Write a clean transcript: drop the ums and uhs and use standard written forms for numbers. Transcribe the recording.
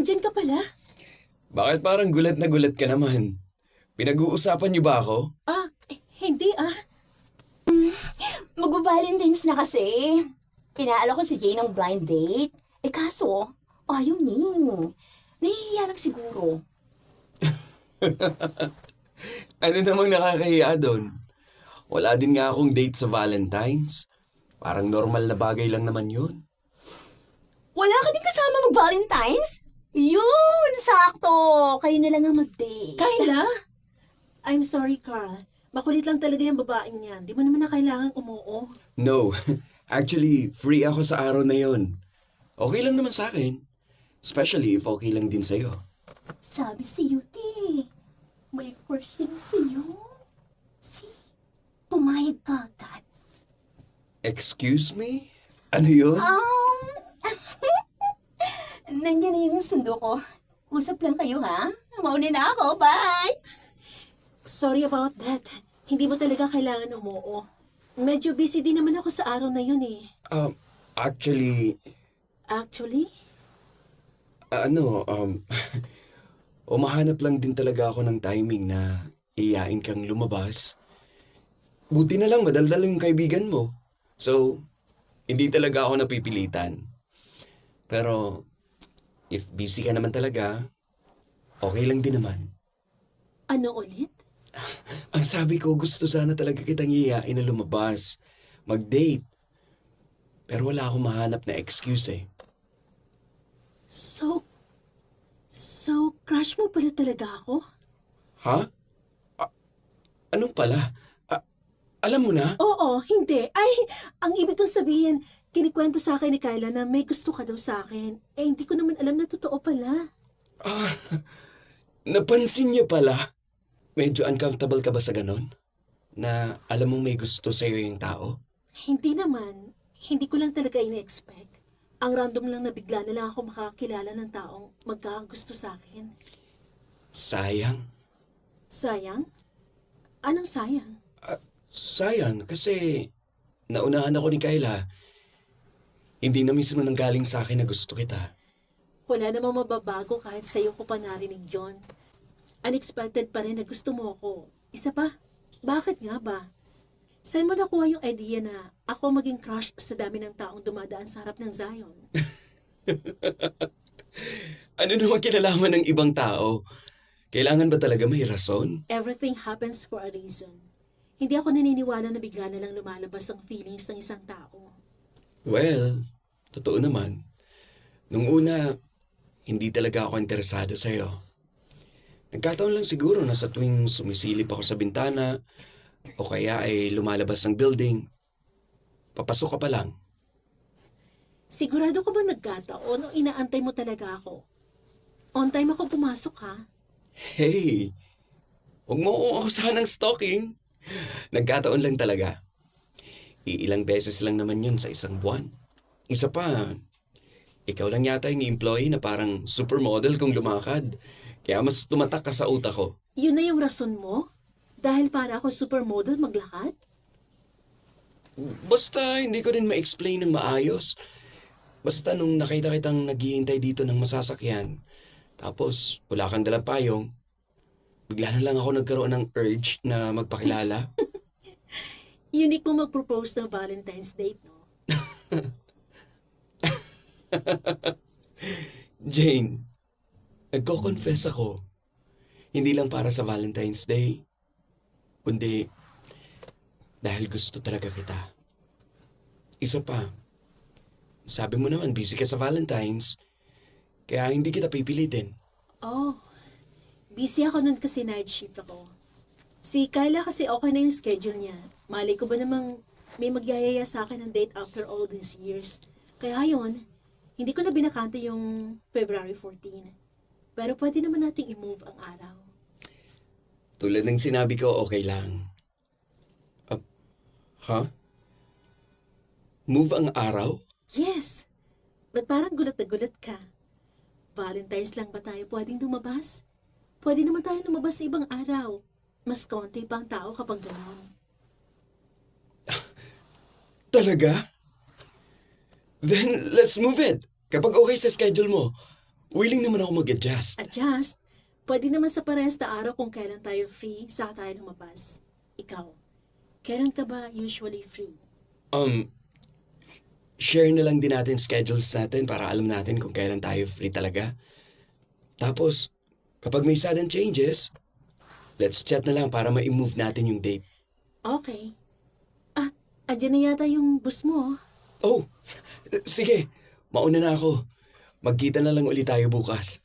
Andyan ka pala? Bakit parang gulat na gulat ka naman? Pinag-uusapan niyo ba ako? Hindi ah. Mag-Valentine's na kasi. Pinaala ko si Jay ng blind date. Kaso, ayaw niya. Nahihiya lang siguro. Ano namang nakakahiya doon? Wala din nga akong date sa Valentine's. Parang normal na bagay lang naman yun. Wala ka din kasama mag-Valentine's? Yun, sakto. Kayo na lang ang mag-date. Kyla? I'm sorry, Carl. Makulit lang talaga yung babaeng niyan. Di mo naman na kailangang umuo. No, actually, free ako sa araw na yun. Okay lang naman sa akin. Especially if okay lang din sa'yo. Sabi si Yuti, may crush din sa'yo. Pumayag ka agad. Excuse me? Ano yun? Nandiyan na yung sundo ko. Usap lang kayo, ha? Mauna na ako. Bye! Sorry about that. Hindi mo talaga kailangan umuo. Medyo busy din naman ako sa araw na yun eh. Actually, Actually? umahanap lang din talaga ako ng timing na iyain kang lumabas. Buti na lang madaldal yung kaibigan mo. So, hindi talaga ako napipilitan. Pero, if busy ka naman talaga, okay lang din naman. Ano ulit? Ang sabi ko, gusto sana talaga kitang iyain na lumabas. Mag-date. Pero wala akong mahanap na excuse eh. So, crush mo pala talaga ako? Ha? Anong pala? Alam mo na? Oo, hindi. Ay, ang ibig kong sabihin, kinikwento sa akin ni Kyla na may gusto ka daw sa akin. Hindi ko naman alam na totoo pala. Napansin niyo pala? Medyo uncomfortable ka ba sa ganon? Na alam mong may gusto sa'yo yung tao? Hindi naman. Hindi ko lang talaga ina-expect. Ang random lang na bigla na lang ako makakilala ng taong magkakagusto sa akin. Sayang. Sayang? Anong sayang? Sayang kasi naunahan ako ni Kayla. Hindi na mismo nanggaling sa akin na gusto kita. Wala namang mababago kahit sa'yo ko pa narinig yon. Unexpected pa rin na gusto mo ako. Isa pa, bakit nga ba? Saan mo nakuha yung idea na ako maging crush sa dami ng taong dumadaan sa harap ng Zion? Ano naman kinalaman ng ibang tao? Kailangan ba talaga may rason? Everything happens for a reason. Hindi ako naniniwala na bigla na lang lumalabas ang feelings ng isang tao. Well, totoo naman. Nung una, hindi talaga ako interesado sa'yo. Nagkataon lang siguro na sa tuwing sumisilip ako sa bintana o kaya ay lumalabas ng building, papasok ka pa lang. Sigurado ka ba nagkataon o inaantay mo talaga ako? On time ako pumasok ha? Hey, huwag mo akong akusahan ng stalking. Nagkataon lang talaga. Iilang beses lang naman yun sa isang buwan. Isa pa, ikaw lang yata yung employee na parang supermodel kung lumakad. Kaya mas tumatak ka sa utak ko. Yun na yung rason mo? Dahil para ako supermodel maglakad? Basta hindi ko rin ma-explain ng maayos. Basta nung nakita kitang naghihintay dito ng masasakyan, tapos wala kang dalang payong, bigla na lang ako nagkaroon ng urge na magpakilala. Unique mo mag-propose ng Valentine's date, no? Jane, nagko-confess ako. Hindi lang para sa Valentine's Day, kundi dahil gusto talaga kita. Isa pa, sabi mo naman busy ka sa Valentine's, kaya hindi kita pipilitin. Oh, busy ako nun kasi night shift ako. Si Kyla kasi okay na yung schedule niya. Malay ko ba namang may magyayaya sa akin ng date after all these years. Kaya yun, hindi ko na binakante yung February 14. Pero pwede naman nating i-move ang araw. Tulad ng sinabi ko, okay lang. Move ang araw? Yes! Ba't parang gulat na gulat ka? Valentine's lang ba tayo pwedeng lumabas? Pwede naman tayo lumabas sa ibang araw. Mas konti pang tao kapag gano'n. Talaga? Then, let's move it. Kapag okay sa schedule mo. willing naman ako mag-adjust. Adjust. Pwede naman sa parehas na araw kung kailan tayo free, saka tayo lumabas. Ikaw, kailan ka ba usually free? Share na lang din natin schedules natin para alam natin kung kailan tayo free talaga. Tapos, kapag may sudden changes, let's chat na lang para ma-move natin yung date. Okay. Andyan na yata yung bus mo. Oh, sige. Mauna na ako. Magkita na lang ulit tayo bukas.